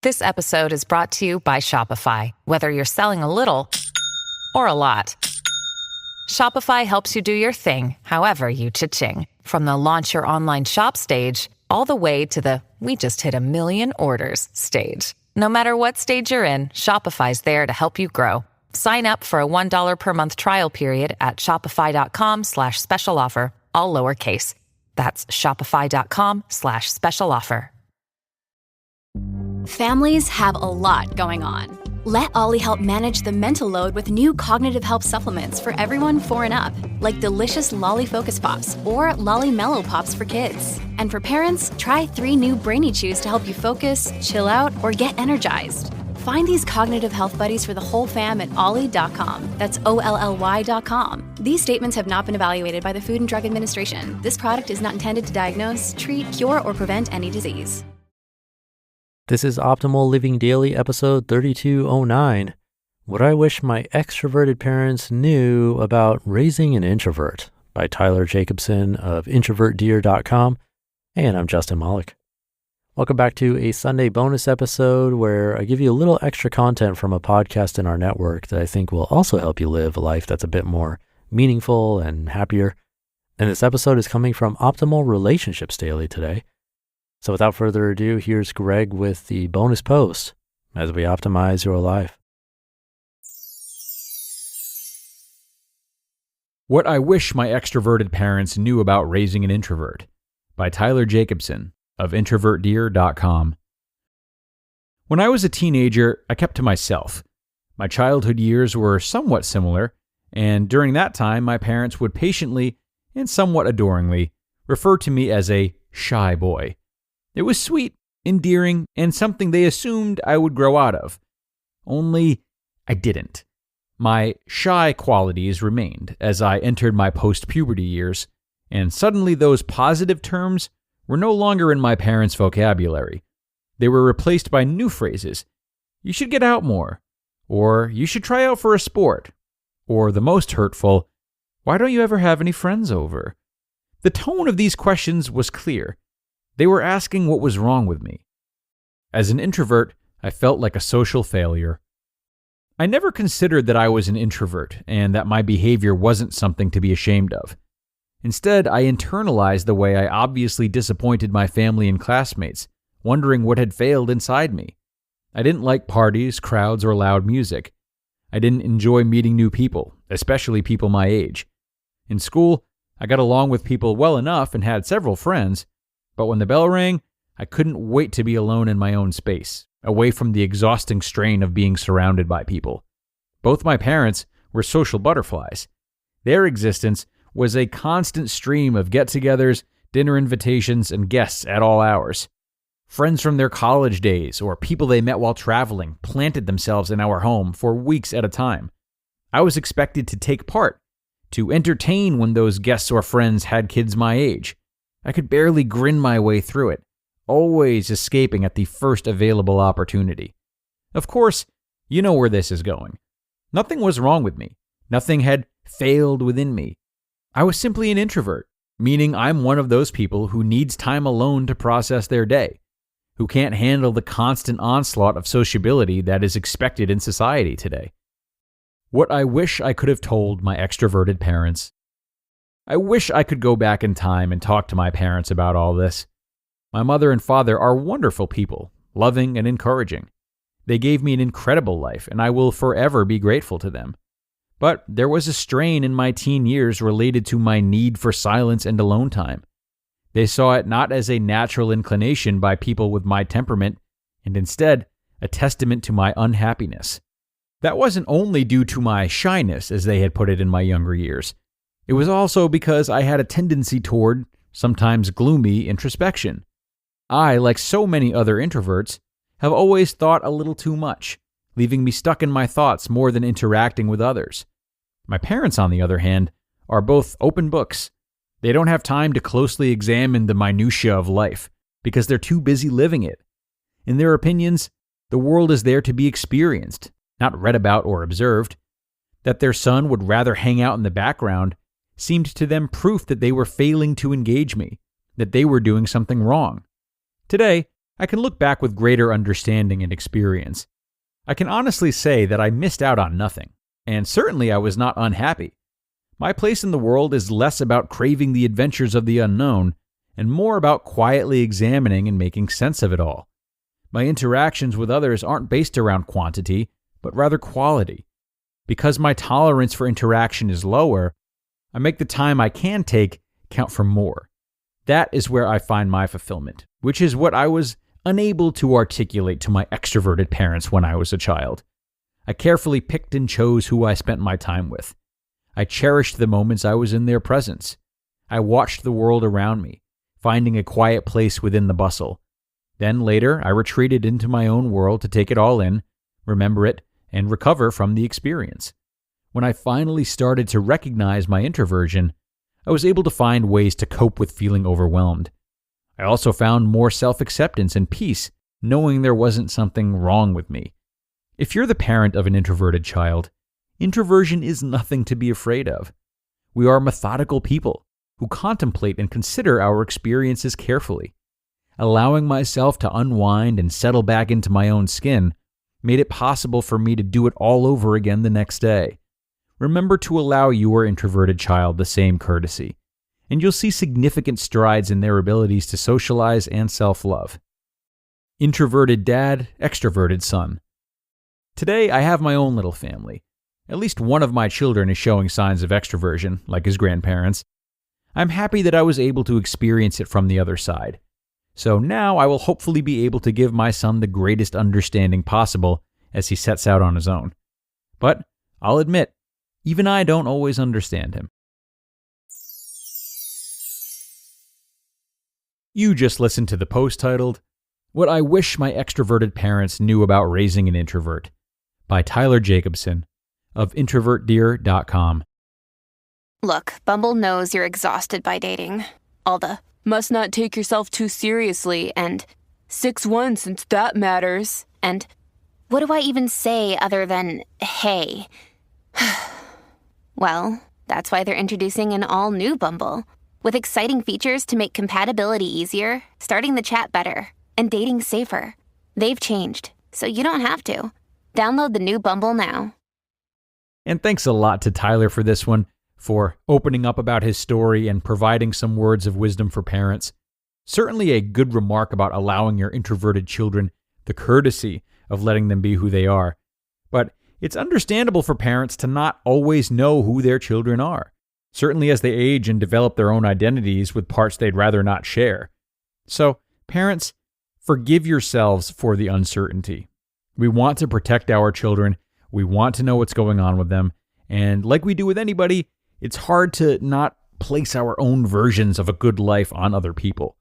This episode is brought to you by Shopify. Whether you're selling a little or a lot, Shopify helps you do your thing, however you cha-ching. From the launch your online shop stage, all the way to the we just hit 1 million orders stage. No matter what stage you're in, Shopify's there to help you grow. Sign up for a $1 per month trial period at shopify.com/special offer, all lowercase. That's shopify.com/special offer. Families have a lot going on. Let Ollie help manage the mental load with new cognitive help supplements for everyone 4 and up, like delicious Lolly Focus Pops or Lolly Mellow Pops for kids. And for parents, try 3 new Brainy Chews to help you focus, chill out, or get energized. Find these cognitive health buddies for the whole fam at ollie.com. That's OLLY.com. These statements have not been evaluated by the Food and Drug Administration. This product is not intended to diagnose, treat, cure, or prevent any disease. This is Optimal Living Daily, episode 3209. What I Wish My Extroverted Parents Knew About Raising an Introvert by Tyler Jacobson of introverted.com. And I'm Justin Malik. Welcome back to a Sunday bonus episode where I give you a little extra content from a podcast in our network that I think will also help you live a life that's a bit more meaningful and happier. And this episode is coming from Optimal Relationships Daily today. So without further ado, here's Greg with the bonus post as we optimize your life. What I Wish My Extroverted Parents Knew About Raising an Introvert by Tyler Jacobson of introverted.com. When I was a teenager, I kept to myself. My childhood years were somewhat similar, and during that time, my parents would patiently and somewhat adoringly refer to me as a shy boy. It was sweet, endearing, and something they assumed I would grow out of. Only I didn't. My shy qualities remained as I entered my post-puberty years, and suddenly those positive terms were no longer in my parents' vocabulary. They were replaced by new phrases. You should get out more, or you should try out for a sport, or the most hurtful, why don't you ever have any friends over? The tone of these questions was clear. They were asking what was wrong with me. As an introvert, I felt like a social failure. I never considered that I was an introvert and that my behavior wasn't something to be ashamed of. Instead, I internalized the way I obviously disappointed my family and classmates, wondering what had failed inside me. I didn't like parties, crowds, or loud music. I didn't enjoy meeting new people, especially people my age. In school, I got along with people well enough and had several friends, but when the bell rang, I couldn't wait to be alone in my own space, away from the exhausting strain of being surrounded by people. Both my parents were social butterflies. Their existence was a constant stream of get-togethers, dinner invitations, and guests at all hours. Friends from their college days or people they met while traveling planted themselves in our home for weeks at a time. I was expected to take part, to entertain when those guests or friends had kids my age. I could barely grin my way through it, always escaping at the first available opportunity. Of course, you know where this is going. Nothing was wrong with me. Nothing had failed within me. I was simply an introvert, meaning I'm one of those people who needs time alone to process their day, who can't handle the constant onslaught of sociability that is expected in society today. What I wish I could have told my extroverted parents. I wish I could go back in time and talk to my parents about all this. My mother and father are wonderful people, loving and encouraging. They gave me an incredible life, and I will forever be grateful to them. But there was a strain in my teen years related to my need for silence and alone time. They saw it not as a natural inclination by people with my temperament, and instead a testament to my unhappiness. That wasn't only due to my shyness, as they had put it in my younger years. It was also because I had a tendency toward, sometimes gloomy, introspection. I, like so many other introverts, have always thought a little too much, leaving me stuck in my thoughts more than interacting with others. My parents, on the other hand, are both open books. They don't have time to closely examine the minutiae of life because they're too busy living it. In their opinions, the world is there to be experienced, not read about or observed. That their son would rather hang out in the background seemed to them proof that they were failing to engage me, that they were doing something wrong. Today, I can look back with greater understanding and experience. I can honestly say that I missed out on nothing, and certainly I was not unhappy. My place in the world is less about craving the adventures of the unknown and more about quietly examining and making sense of it all. My interactions with others aren't based around quantity, but rather quality. Because my tolerance for interaction is lower, I make the time I can take count for more. That is where I find my fulfillment, which is what I was unable to articulate to my extroverted parents when I was a child. I carefully picked and chose who I spent my time with. I cherished the moments I was in their presence. I watched the world around me, finding a quiet place within the bustle. Then later, I retreated into my own world to take it all in, remember it, and recover from the experience. When I finally started to recognize my introversion, I was able to find ways to cope with feeling overwhelmed. I also found more self-acceptance and peace, knowing there wasn't something wrong with me. If you're the parent of an introverted child, introversion is nothing to be afraid of. We are methodical people who contemplate and consider our experiences carefully. Allowing myself to unwind and settle back into my own skin made it possible for me to do it all over again the next day. Remember to allow your introverted child the same courtesy, and you'll see significant strides in their abilities to socialize and self-love. Introverted dad, extroverted son. Today, I have my own little family. At least one of my children is showing signs of extroversion, like his grandparents. I'm happy that I was able to experience it from the other side. So now I will hopefully be able to give my son the greatest understanding possible as he sets out on his own. But I'll admit, even I don't always understand him. You just listened to the post titled, "What I Wish My Extroverted Parents Knew About Raising an Introvert" by Tyler Jacobson of introverted.com. Look, Bumble knows you're exhausted by dating. All the must not take yourself too seriously and 6'1" since that matters. And what do I even say other than hey? Well, that's why they're introducing an all-new Bumble with exciting features to make compatibility easier, starting the chat better, and dating safer. They've changed, so you don't have to. Download the new Bumble now. And thanks a lot to Tyler for this one, for opening up about his story and providing some words of wisdom for parents. Certainly a good remark about allowing your introverted children the courtesy of letting them be who they are. But it's understandable for parents to not always know who their children are, certainly as they age and develop their own identities with parts they'd rather not share. So, parents, forgive yourselves for the uncertainty. We want to protect our children. We want to know what's going on with them. And like we do with anybody, it's hard to not place our own versions of a good life on other people.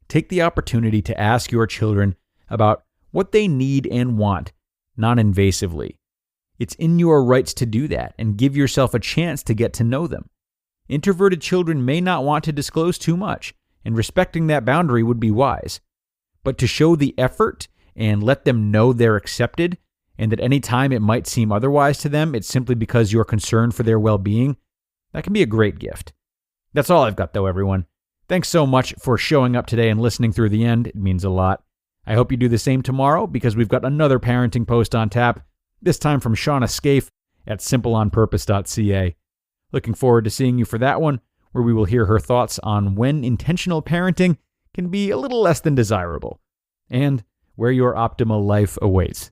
Take the opportunity to ask your children about what they need and want, non-invasively. It's in your rights to do that and give yourself a chance to get to know them. Introverted children may not want to disclose too much, and respecting that boundary would be wise. But to show the effort and let them know they're accepted, and that any time it might seem otherwise to them, it's simply because you're concerned for their well-being, that can be a great gift. That's all I've got, though, everyone. Thanks so much for showing up today and listening through the end. It means a lot. I hope you do the same tomorrow, because we've got another parenting post on tap, this time from Shauna Scaife at simpleonpurpose.ca. Looking forward to seeing you for that one, where we will hear her thoughts on when intentional parenting can be a little less than desirable, and where your optimal life awaits.